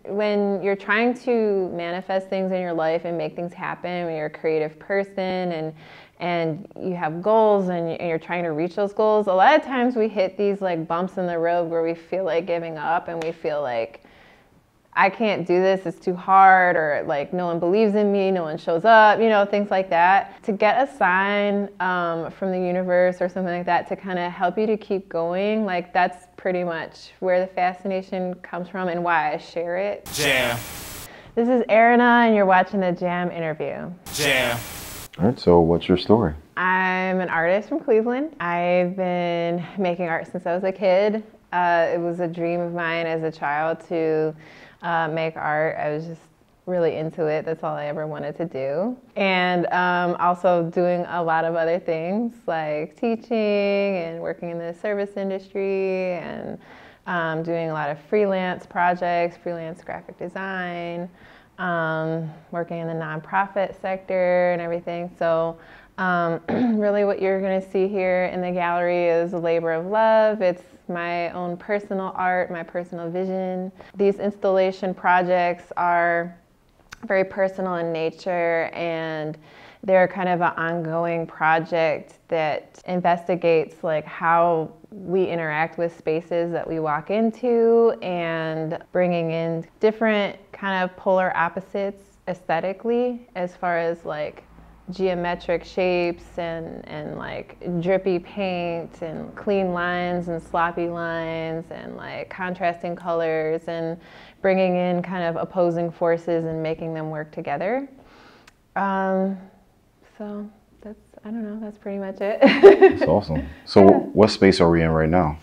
when you're trying to manifest things in your life and make things happen, when you're a creative person and you have goals and you're trying to reach those goals, a lot of times we hit these like bumps in the road where we feel like giving up and we feel like, I can't do this, it's too hard, or like no one believes in me, no one shows up, you know, things like that. To get a sign from the universe or something like that to kind of help you to keep going, like that's pretty much where the fascination comes from and why I share it. Jam. This is Eranah and you're watching the Jam interview. Jam. All right, so what's your story? I'm an artist from Cleveland. I've been making art since I was a kid. It was a dream of mine as a child to make art. I was just really into it. That's all I ever wanted to do. And also doing a lot of other things like teaching and working in the service industry and doing a lot of freelance projects, freelance graphic design, working in the nonprofit sector and everything. So really what you're going to see here in the gallery is a labor of love. It's my own personal art, my personal vision. These installation projects are very personal in nature, and they're kind of an ongoing project that investigates like how we interact with spaces that we walk into and bringing in different kind of polar opposites aesthetically as far as like geometric shapes and like drippy paint and clean lines and sloppy lines and like contrasting colors and bringing in kind of opposing forces and making them work together. So that's, I don't know, that's pretty much it. That's awesome. So what space are we in right now?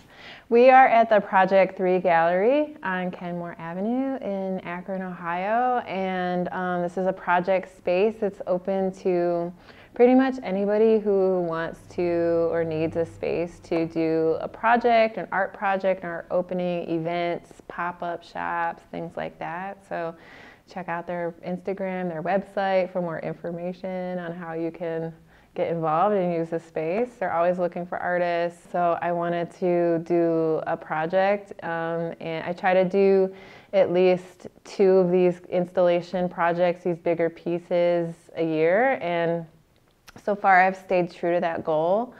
We are at the Project 3 Gallery on Kenmore Avenue in Akron, Ohio, and this is a project space that's open to pretty much anybody who wants to or needs a space to do a project, an art project, or opening events, pop-up shops, things like that. So check out their Instagram, their website for more information on how you can get involved and use the space. They're always looking for artists. So I wanted to do a project and I try to do at least 2 of these installation projects, these bigger pieces a year. And so far I've stayed true to that goal.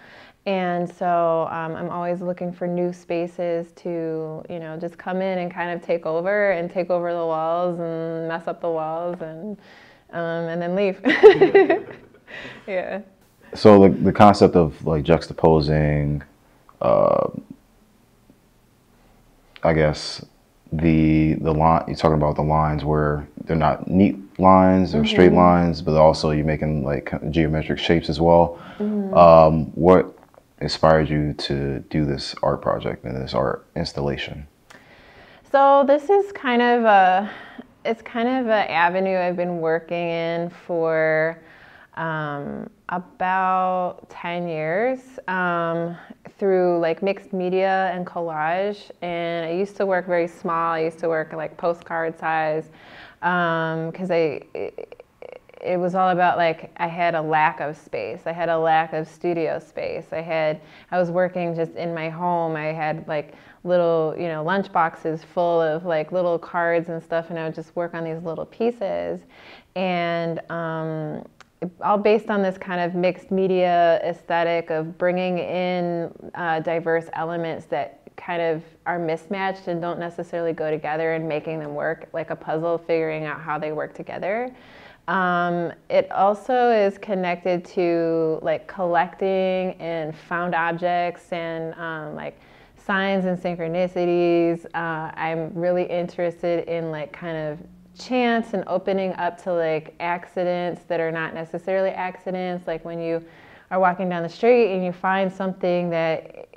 And so I'm always looking for new spaces to, you know, just come in and kind of take over the walls and mess up the walls and then leave. Yeah. So the concept of like juxtaposing, I guess the line, you're talking about the lines where they're not neat lines or straight lines, but also you're making like geometric shapes as well. What inspired you to do this art project and this art installation? So this is kind of it's kind of an avenue I've been working in for about 10 years through like mixed media and collage. And I used to work very small. I used to work like postcard size because it was all about like I had a lack of space. I had a lack of studio space. I was working just in my home. I had like little, you know, lunch boxes full of like little cards and stuff, and I would just work on these little pieces. And all based on this kind of mixed media aesthetic of bringing in diverse elements that kind of are mismatched and don't necessarily go together and making them work like a puzzle, figuring out how they work together. It also is connected to like collecting and found objects and like signs and synchronicities. I'm really interested in like kind of chance and opening up to like accidents that are not necessarily accidents, like when you are walking down the street and you find something that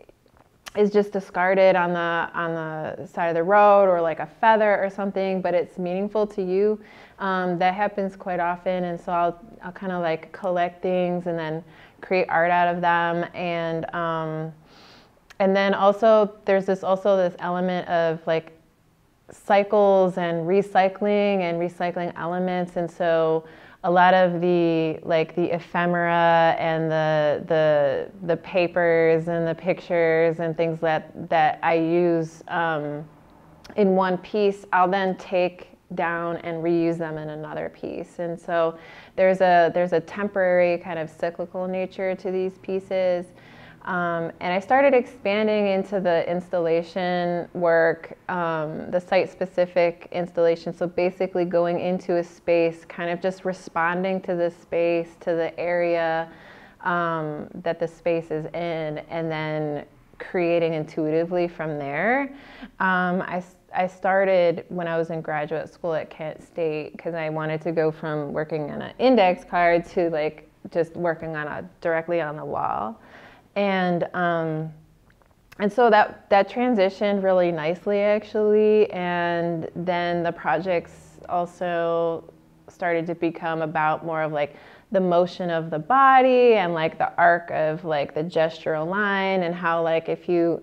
is just discarded on the side of the road, or like a feather or something, but it's meaningful to you. That happens quite often, and so I'll kind of like collect things and then create art out of them. And then also there's this element of like cycles and recycling elements, and so a lot of the ephemera and the papers and the pictures and things that I use in one piece, I'll then take down and reuse them in another piece. And so there's a temporary kind of cyclical nature to these pieces. And I started expanding into the installation work, the site-specific installation. So basically going into a space, kind of just responding to the space, to the area that the space is in, and then creating intuitively from there. I started when I was in graduate school at Kent State because I wanted to go from working on an index card to like just working directly on the wall. And so that transitioned really nicely, actually. And then the projects also started to become about more of like the motion of the body and like the arc of like the gestural line, and how like if you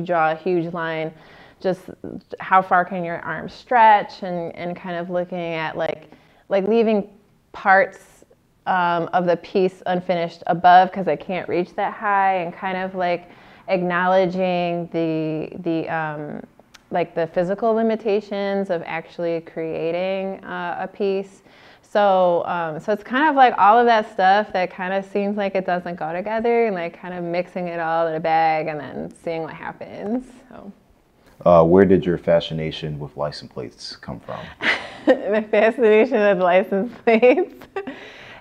draw a huge line, just how far can your arms stretch, and kind of looking at like leaving parts of the piece unfinished above because I can't reach that high, and kind of like acknowledging the like the physical limitations of actually creating a piece. So it's kind of like all of that stuff that kind of seems like it doesn't go together, and like kind of mixing it all in a bag and then seeing what happens. So. Where did your fascination with license plates come from? The fascination with license plates.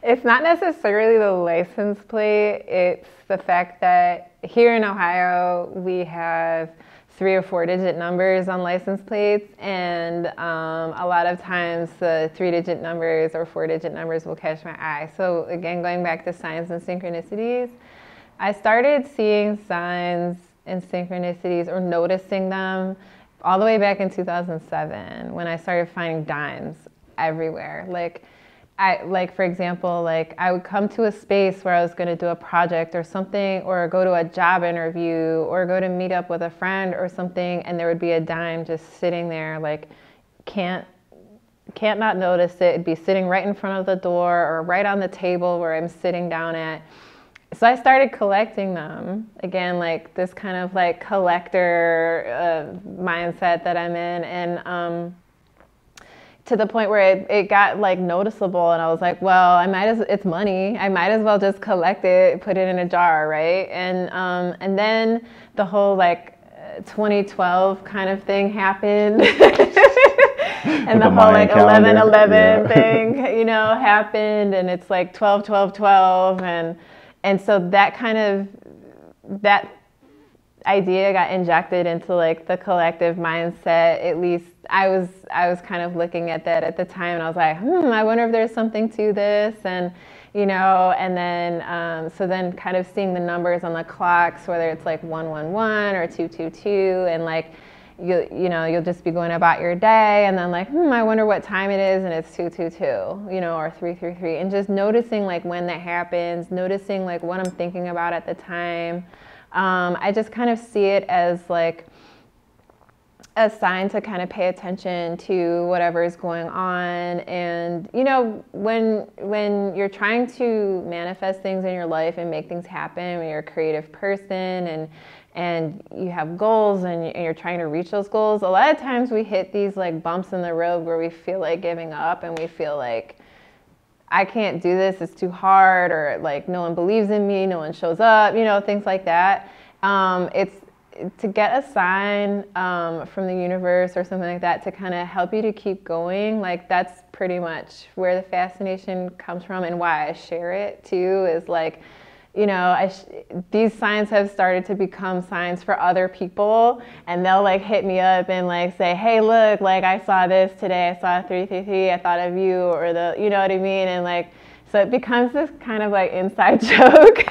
It's not necessarily the license plate, it's the fact that here in Ohio, we have 3 or 4 digit numbers on license plates, and a lot of times the 3-digit numbers or 4-digit numbers will catch my eye. So again, going back to signs and synchronicities, I started seeing signs and synchronicities or noticing them all the way back in 2007 when I started finding dimes everywhere. For example, I would come to a space where I was going to do a project or something, or go to a job interview, or go to meet up with a friend or something, and there would be a dime just sitting there, like, can't not notice it. It'd be sitting right in front of the door or right on the table where I'm sitting down at. So I started collecting them. Again, like this kind of like collector mindset that I'm in, and to the point where it got like noticeable, and I was like, well, it's money. I might as well just collect it, put it in a jar, right? And then the whole like 2012 kind of thing happened. And the whole like 11/11 thing, happened, and it's like 12/12/12, and so that idea got injected into like the collective mindset. At least I was kind of looking at that at the time, and I was like, I wonder if there's something to this, and and then so then kind of seeing the numbers on the clocks, whether it's like 111 or 222, and like you'll just be going about your day, and then like I wonder what time it is, and it's 222, or 333, and just noticing like when that happens, noticing like what I'm thinking about at the time. I just kind of see it as like a sign to kind of pay attention to whatever is going on. And when you're trying to manifest things in your life and make things happen, when you're a creative person and you have goals and you're trying to reach those goals, a lot of times we hit these like bumps in the road where we feel like giving up, and we feel like, I can't do this, it's too hard, or like no one believes in me, no one shows up, things like that. It's to get a sign from the universe or something like that to kind of help you to keep going. Like that's pretty much where the fascination comes from, and why I share it too, is like, these signs have started to become signs for other people, and they'll like hit me up and like say, hey, look, like I saw this today, I saw 333, I thought of you, or you know what I mean? And like, so it becomes this kind of like inside joke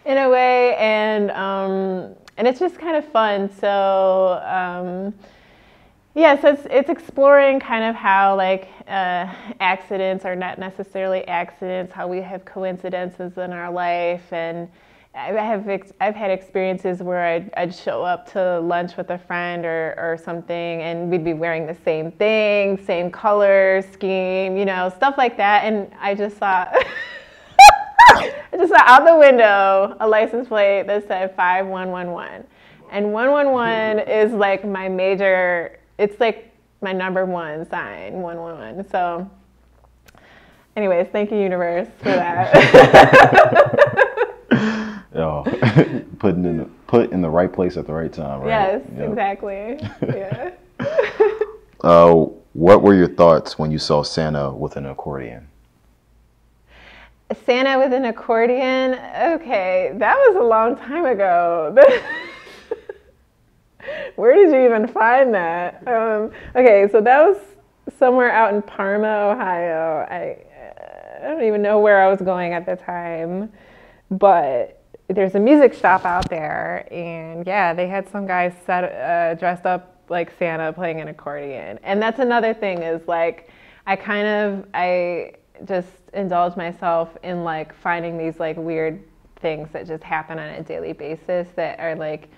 in a way, and it's just kind of fun. So so it's exploring kind of how like accidents are not necessarily accidents, how we have coincidences in our life. And I've had experiences where I'd show up to lunch with a friend or something, and we'd be wearing the same thing, same color scheme, stuff like that. And I just saw out the window a license plate that said 5111, and 111 is like it's like my number one sign, 111. So anyways, thank you, universe, for that. Oh, put in the right place at the right time, right? Yes, Yep. exactly. Yeah. What were your thoughts when you saw Santa with an accordion? Santa with an accordion? Okay, that was a long time ago. Where did you even find that? Okay, so that was somewhere out in Parma, Ohio. I don't even know where I was going at the time, but there's a music shop out there, and yeah, they had some guy dressed up like Santa playing an accordion. And that's another thing is like, I just indulge myself in like finding these like weird things that just happen on a daily basis that are like,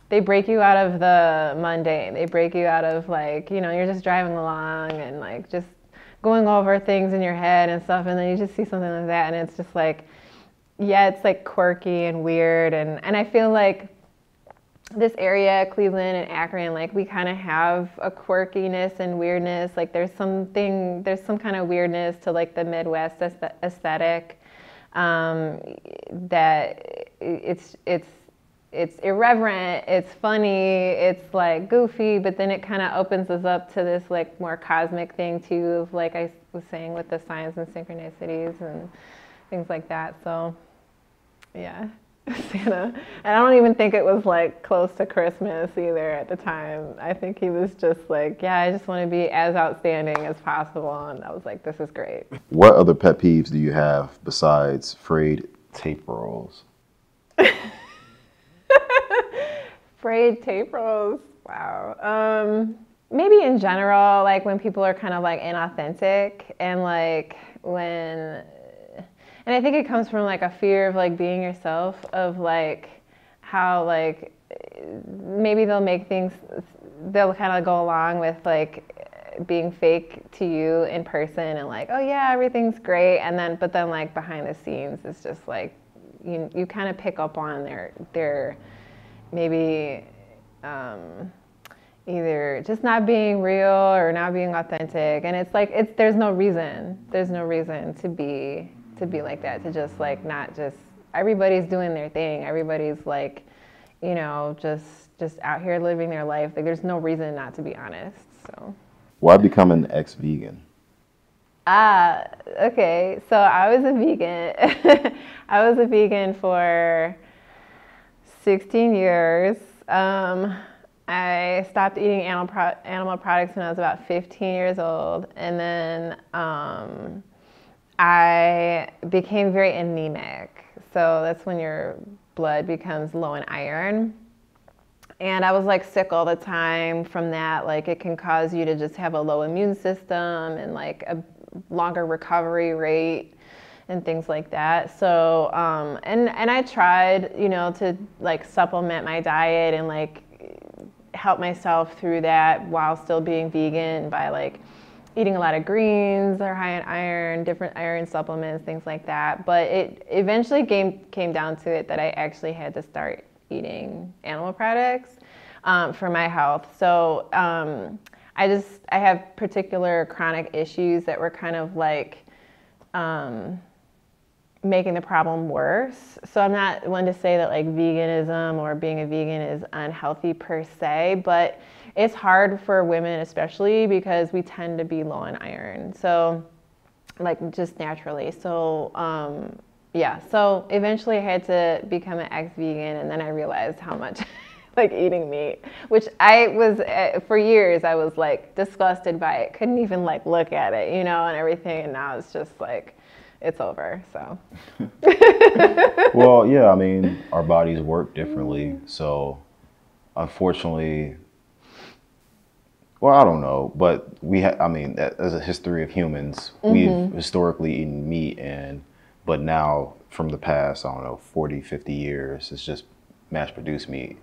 they break you out of the mundane. They break you out of like, you know, you're just driving along and like just going over things in your head and stuff, and then you just see something like that, and it's just like, yeah, it's like quirky and weird, and I feel like this area, Cleveland and Akron, like we kind of have a quirkiness and weirdness. Like there's some kind of weirdness to like the Midwest aesthetic, that it's irreverent, it's funny, it's like goofy, but then it kind of opens us up to this like more cosmic thing too, of like I was saying with the signs and synchronicities and things like that. So yeah, Santa. And I don't even think it was like close to Christmas either at the time. I think he was just like, yeah, I just want to be as outstanding as possible. And I was like, this is great. What other pet peeves do you have besides frayed tape rolls? Frayed tape rolls. Wow. Maybe in general, like when people are kind of like inauthentic and like and I think it comes from like a fear of like being yourself, of like how like maybe they'll kind of go along with like being fake to you in person and like, oh yeah, everything's great. But then like behind the scenes, it's just like, you kind of pick up on their maybe either just not being real or not being authentic, and it's like there's no reason to be like that, to just like not just, everybody's doing their thing, everybody's like, you know, just out here living their life. Like there's no reason not to be honest. So why become an ex-vegan? Okay, so I was a vegan. I was a vegan for 16 years. I stopped eating animal products when I was about 15 years old, and then I became very anemic. So that's when your blood becomes low in iron. And I was like sick all the time from that. Like it can cause you to just have a low immune system and like a longer recovery rate and things like that. So, and I tried, you know, to like supplement my diet and like help myself through that while still being vegan by like eating a lot of greens that are high in iron, different iron supplements, things like that. But it eventually came down to it that I actually had to start eating animal products for my health. So I have particular chronic issues that were kind of like making the problem worse. So I'm not one to say that like veganism or being a vegan is unhealthy per se, but it's hard for women especially because we tend to be low in iron. So like just naturally. So yeah, so eventually I had to become an ex-vegan, and then I realized how much like eating meat, which I was, for years I was like disgusted by it, couldn't even like look at it, you know, and everything, and now it's just like, it's over, so. Well, yeah, I mean, our bodies work differently, so unfortunately, well, I don't know, but I mean, as a history of humans, we've historically eaten meat, but now from the past, I don't know, 40, 50 years, it's just mass-produced meat.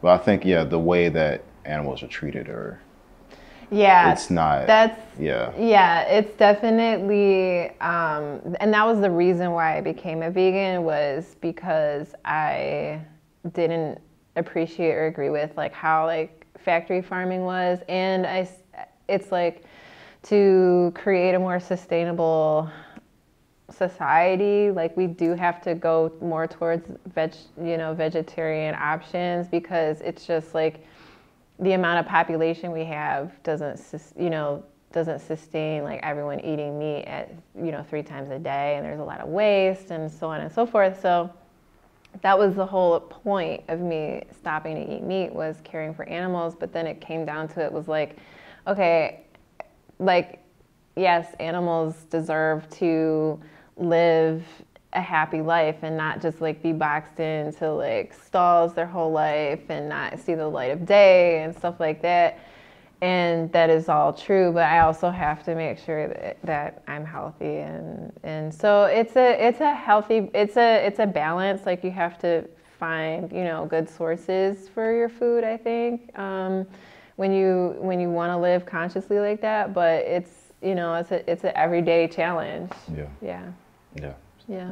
But I think, yeah, the way that animals are treated it's not. Yeah, it's definitely, and that was the reason why I became a vegan, was because I didn't appreciate or agree with like how like factory farming was, and it's like to create a more sustainable society, like we do have to go more towards vegetarian options, because it's just like the amount of population we have doesn't sustain like everyone eating meat at 3 times a day, and there's a lot of waste and so on and so forth. So that was the whole point of me stopping to eat meat, was caring for animals. But then it came down to, it was like, okay, like, yes, animals deserve to live a happy life and not just like be boxed into like stalls their whole life and not see the light of day and stuff like that. And that is all true, but I also have to make sure that I'm healthy, and so it's a balance. Like, you have to find good sources for your food, I think, when you want to live consciously like that. But it's an everyday challenge. Yeah.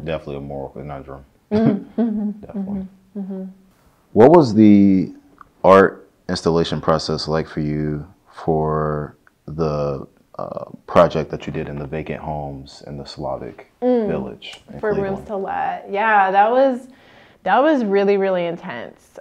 Definitely a moral conundrum. Mm-hmm. Definitely. Mm-hmm. What was the art installation process like for you for the project that you did in the vacant homes in the Slavic village in for Cleveland? Rooms to Let? Yeah, that was really, really intense.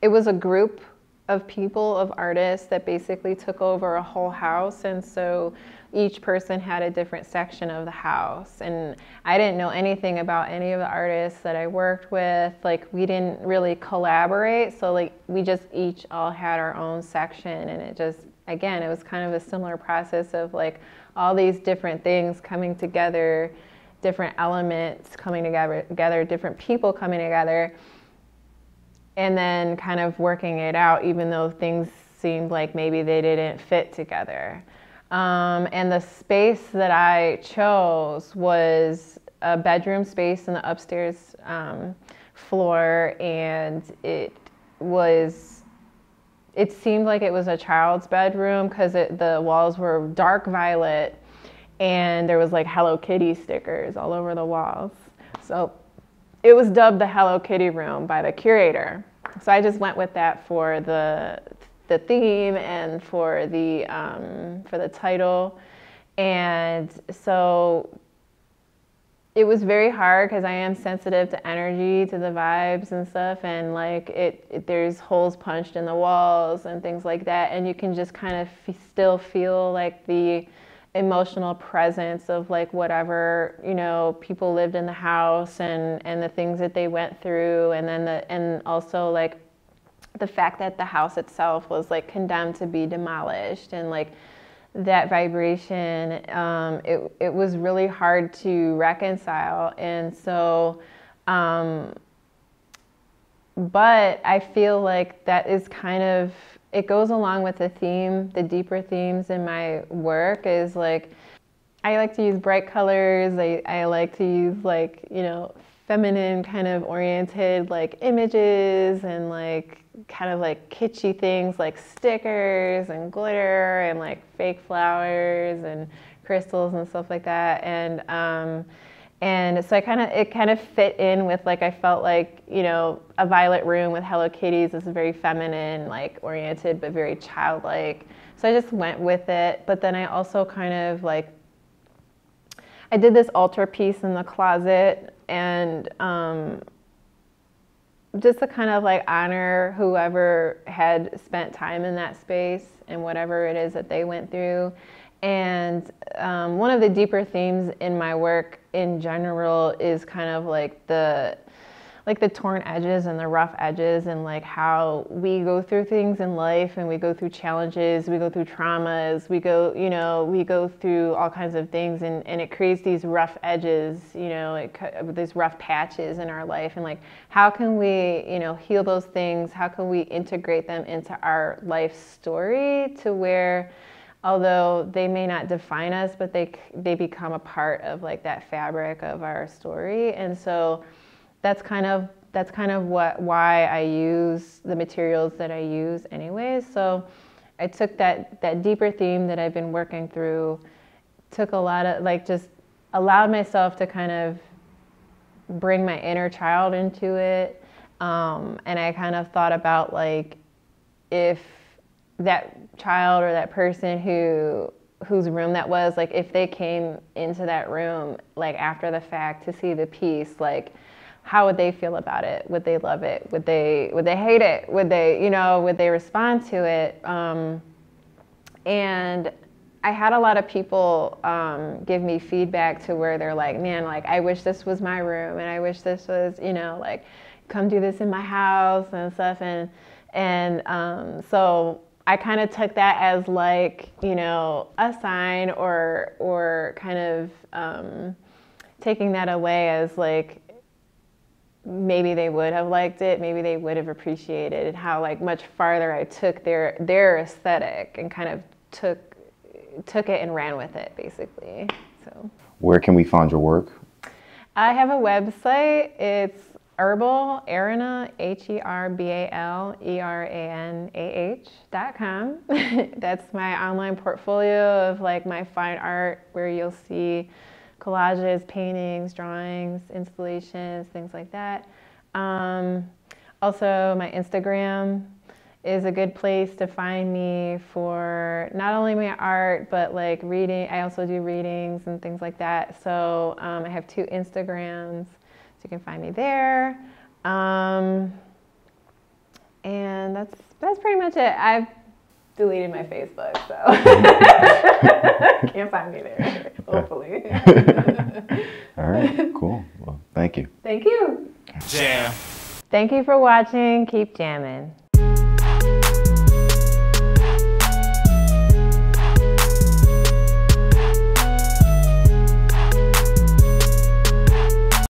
It was a group of people, of artists, that basically took over a whole house, and so each person had a different section of the house. And I didn't know anything about any of the artists that I worked with. Like, we didn't really collaborate, so like we just each all had our own section, and it just, again, it was kind of a similar process of like all these different things coming together, different elements coming together, different people coming together, and then kind of working it out, even though things seemed like maybe they didn't fit together. And the space that I chose was a bedroom space in the upstairs floor, and it seemed like it was a child's bedroom, because the walls were dark violet, and there was like Hello Kitty stickers all over the walls. So it was dubbed the Hello Kitty room by the curator. So I just went with that for the theme and for the title. And so it was very hard, because I am sensitive to energy, to the vibes and stuff, and like there's holes punched in the walls and things like that, and you can just kind of still feel like the emotional presence of like whatever people lived in the house, and the things that they went through, and then and also like the fact that the house itself was like condemned to be demolished, and like that vibration, it was really hard to reconcile. And so but I feel like that is kind of, it goes along with the theme, the deeper themes in my work, is like, I like to use bright colors. I like to use like, feminine kind of oriented like images, and like kind of like kitschy things like stickers and glitter and like fake flowers and crystals and stuff like that. And so it kind of fit in with, like, I felt like, a violet room with Hello Kitties is very feminine, like oriented, but very childlike. So I just went with it. But then I also kind of like, I did this altar piece in the closet, and just to kind of like honor whoever had spent time in that space and whatever it is that they went through. And one of the deeper themes in my work in general is kind of like the torn edges and the rough edges, and like how we go through things in life, and we go through challenges, we go through traumas, we go through all kinds of things, and it creates these rough edges, these rough patches in our life, and like how can we heal those things? How can we integrate them into our life story, to where, although they may not define us, but they become a part of like that fabric of our story. And so that's kind of why I use the materials that I use anyways. So I took that deeper theme that I've been working through, took a lot of, like, just allowed myself to kind of bring my inner child into it, And I kind of thought about like if that child or that person whose room that was, like if they came into that room like after the fact to see the piece, like how would they feel about it? Would they love it? Would they hate it? Would they, would they respond to it? And I had a lot of people give me feedback to where they're like, man, like I wish this was my room, and I wish this was, like come do this in my house and stuff. And so I kind of took that as like, a sign or kind of taking that away as like, maybe they would have liked it, maybe they would have appreciated how like much farther I took their aesthetic and kind of took it and ran with it, basically. So where can we find your work? I have a website. It's Herbal, Eranah, HERBALERANAH.com. That's my online portfolio of like my fine art, where you'll see collages, paintings, drawings, installations, things like that. Also, my Instagram is a good place to find me for not only my art, but like reading. I also do readings and things like that. So I have 2 Instagrams, so you can find me there. And that's pretty much it. I've deleted my Facebook, so can't find me there, hopefully. All right, cool. Well, thank you. Thank you. Jam. Thank you for watching. Keep jamming.